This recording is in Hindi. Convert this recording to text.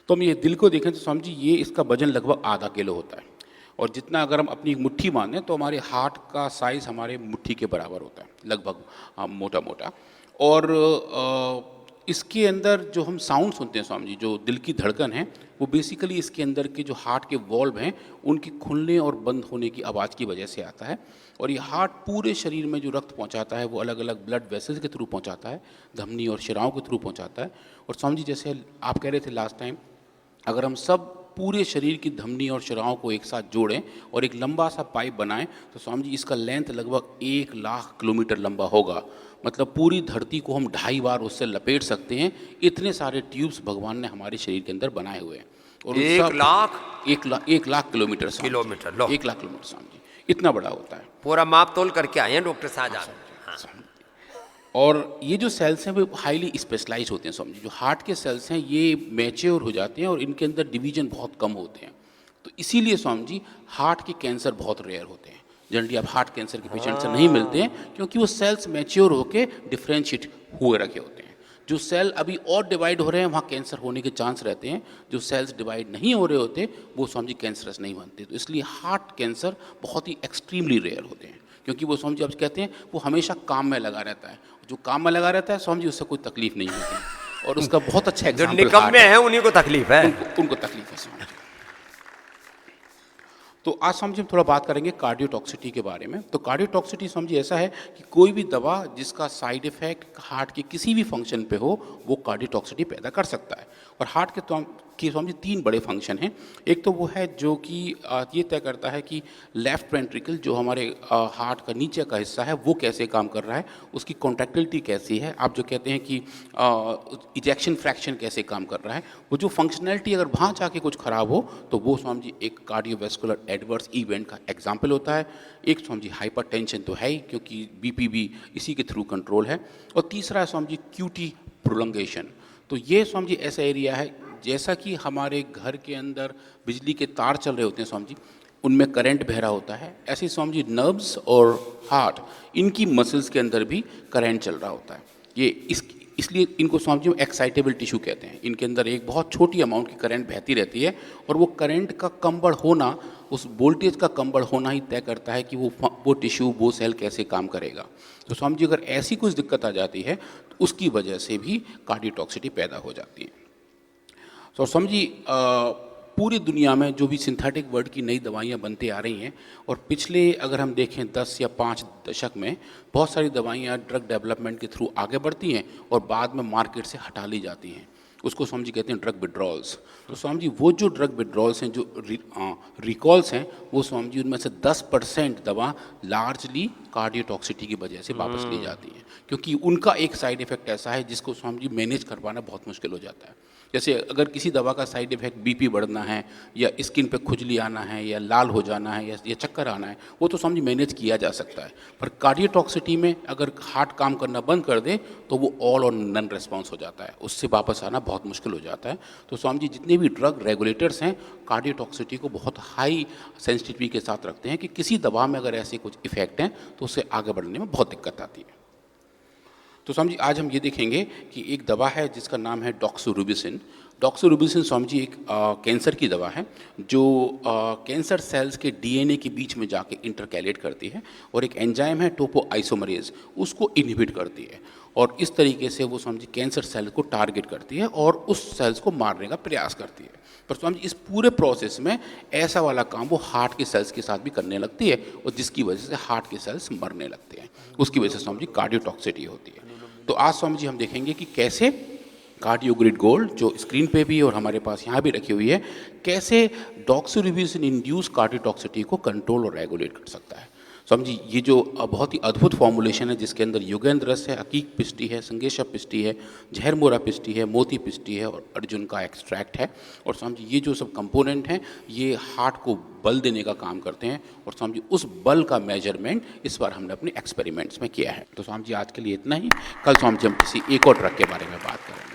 तो हम ये दिल को देखें तो समझिए ये इसका वजन लगभग आधा किलो होता है, और जितना अगर हम अपनी मुट्ठी मानें तो हमारे हार्ट का साइज़ हमारे मुट्ठी के बराबर होता है लगभग, मोटा मोटा। और इसके अंदर जो हम साउंड सुनते हैं स्वामी जी, जो दिल की धड़कन है, वो बेसिकली इसके अंदर के जो हार्ट के वॉल्व हैं उनके खुलने और बंद होने की आवाज़ की वजह से आता है। और ये हार्ट पूरे शरीर में जो रक्त पहुंचाता है वो अलग अलग ब्लड वेसल्स के थ्रू पहुंचाता है, धमनी और शिराओं के थ्रू पहुंचाता है। और स्वामी जी जैसे आप कह रहे थे लास्ट टाइम, अगर हम सब पूरे शरीर की धमनी और शिराओं को एक साथ जोड़ें और एक लंबा सा पाइप बनाएं तो स्वामी जी इसका लेंथ लगभग 1 लाख किलोमीटर लंबा होगा। मतलब पूरी धरती को हम 2.5 बार उससे लपेट सकते हैं। इतने सारे ट्यूब्स भगवान ने हमारे शरीर के अंदर बनाए हुए हैं। और 1 लाख किलोमीटर, 1 लाख किलोमीटर स्वामी जी, इतना बड़ा होता है। पूरा माप तोल करके आए हैं डॉक्टर साहब। और ये जो सेल्स हैं वो हाईली स्पेशलाइज होते हैं स्वामी जी। जो हार्ट के सेल्स हैं ये मैच्योर हो जाते हैं और इनके अंदर डिवीजन बहुत कम होते हैं। तो इसीलिए स्वामी जी हार्ट के कैंसर बहुत रेयर होते हैं। जनरली आप हार्ट कैंसर के पेशेंट से नहीं मिलते हैं क्योंकि वो सेल्स मैच्योर होकर डिफ्रेंशिएट हुए रखे होते हैं। जो सेल अभी और डिवाइड हो रहे हैं वहाँ कैंसर होने के चांस रहते हैं। जो सेल्स डिवाइड नहीं हो रहे होते वो स्वामी जी कैंसरस नहीं बनते। तो इसलिए हार्ट कैंसर बहुत ही एक्सट्रीमली रेयर होते हैं, क्योंकि वो स्वामी जी आप कहते हैं वो हमेशा काम में लगा रहता है। जो काम में लगा रहता है स्वामी जी उससे कोई तकलीफ नहीं होती है। और उसका बहुत अच्छा एग्जाम्पल, जो निकम्मे हैं उन्हीं को तकलीफ है, उनको तकलीफ है स्वामी जी। तो आज स्वामी जी हम थोड़ा बात करेंगे कार्डियोटॉक्सिटी के बारे में। तो कार्डियोटॉक्सिटी स्वामी जी ऐसा है कि कोई भी दवा जिसका साइड इफेक्ट हार्ट के किसी भी फंक्शन पे हो वो कार्डियोटॉक्सिटी पैदा कर सकता है। और हार्ट के स्वामी जी 3 बड़े फंक्शन हैं। एक तो वो है जो कि ये तय करता है कि लेफ्ट वेंट्रिकल जो हमारे हार्ट का नीचे का हिस्सा है वो कैसे काम कर रहा है, उसकी कॉन्ट्रैक्टिलिटी कैसी है। आप जो कहते हैं कि इजेक्शन फ्रैक्शन कैसे काम कर रहा है, वो जो फंक्शनैलिटी अगर वहाँ जाके कुछ खराब हो तो वो स्वामी जी एक कार्डियोवैस्कुलर एडवर्स इवेंट का एग्जाम्पल होता है। एक स्वामी जी हाइपरटेंशन तो है ही, क्योंकि बीपी भी इसी के थ्रू कंट्रोल है। और तीसरा है स्वामी जी क्यूटी प्रोलंगेशन। तो ये स्वामी जी ऐसा एरिया है जैसा कि हमारे घर के अंदर बिजली के तार चल रहे होते हैं स्वामी जी, उनमें करंट बह रहा होता है, ऐसे स्वामी जी नर्व्स और हार्ट इनकी मसल्स के अंदर भी करंट चल रहा होता है। ये इसलिए इनको स्वामी जी एक्साइटेबल टिश्यू कहते हैं। इनके अंदर एक बहुत छोटी अमाउंट की करंट बहती रहती है और वो करंट का कम बढ़ होना, उस वोल्टेज का कम बढ़ होना ही तय करता है कि वो टिश्यू, वो सेल कैसे काम करेगा। तो स्वामी जी अगर ऐसी कुछ दिक्कत आ जाती है तो उसकी वजह से भी कार्डियोटॉक्सिटी पैदा हो जाती है। तो स्वामी जी पूरी दुनिया में जो भी सिंथेटिक वर्ड की नई दवाइयाँ बनते आ रही हैं, और पिछले अगर हम देखें 10 या 5 दशक में बहुत सारी दवाइयाँ ड्रग डेवलपमेंट के थ्रू आगे बढ़ती हैं और बाद में मार्केट से हटा ली जाती हैं। उसको स्वामी जी कहते हैं ड्रग विड्रॉल्स। तो स्वामी जी वो जो ड्रग विड्रॉल्स हैं, जो रिकॉल्स हैं, वो स्वामी जी उनमें से 10% दवा लार्जली कार्डियोटॉक्सिटी की वजह से वापस ली जाती हैं, क्योंकि उनका एक साइड इफेक्ट ऐसा है जिसको स्वामी जी मैनेज कर पाना बहुत मुश्किल हो जाता है। जैसे अगर किसी दवा का साइड इफेक्ट बीपी बढ़ना है या स्किन पे खुजली आना है या लाल हो जाना है या चक्कर आना है, वो तो समझ मैनेज किया जा सकता है। पर कार्डियोटॉक्सिटी में अगर हार्ट काम करना बंद कर दे तो वो ऑल और नन रिस्पॉन्स हो जाता है, उससे वापस आना बहुत मुश्किल हो जाता है। तो स्वामी जी जितने भी ड्रग रेगुलेटर्स हैं कार्डियोटॉक्सिटी को बहुत हाई सेंसिटिविटी के साथ रखते हैं कि किसी दवा में अगर ऐसे कुछ इफेक्ट हैं तो उससे आगे बढ़ने में बहुत दिक्कत आती है। तो स्वामी जी आज हम ये देखेंगे कि एक दवा है जिसका नाम है डॉक्सोरुबिसिन। डॉक्सोरुबिसिन स्वामी जी एक कैंसर की दवा है जो कैंसर सेल्स के डीएनए के बीच में जाके इंटरकैलेट करती है और एक एंजाइम है टोपोआइसोमरेज, उसको इनहिबिट करती है और इस तरीके से वो स्वामी जी कैंसर सेल को टारगेट करती है और उस सेल्स को मारने का प्रयास करती है। पर स्वामी जी इस पूरे प्रोसेस में ऐसा वाला काम वो हार्ट के सेल्स के साथ भी करने लगती है और जिसकी वजह से हार्ट के सेल्स मरने लगते हैं, उसकी वजह से स्वामी जी कार्डियोटॉक्सिटी होती है। तो आज स्वामी जी हम देखेंगे कि कैसे कार्डियोग्रिड गोल्ड जो स्क्रीन पे भी और हमारे पास यहाँ भी रखी हुई है, कैसे डॉक्सोरुबिसिन इंड्यूस कार्डियोटॉक्सिटी को कंट्रोल और रेगुलेट कर सकता है। स्वामी जी ये जो बहुत ही अद्भुत फॉर्मुलेशन है जिसके अंदर युगेंद्र रस है, अकीक पिष्टी है, संगेशा पिष्टी है, जहरमोरा पिष्टी है, मोती पिष्टी है और अर्जुन का एक्सट्रैक्ट है। और स्वामी जी ये जो सब कंपोनेंट हैं ये हार्ट को बल देने का काम करते हैं और स्वामी जी उस बल का मेजरमेंट इस बार हमने अपने एक्सपेरिमेंट्स में किया है। तो स्वामी जी आज के लिए इतना ही। कल स्वामी जी हम किसी एक और ड्रग के बारे में बात करेंगे।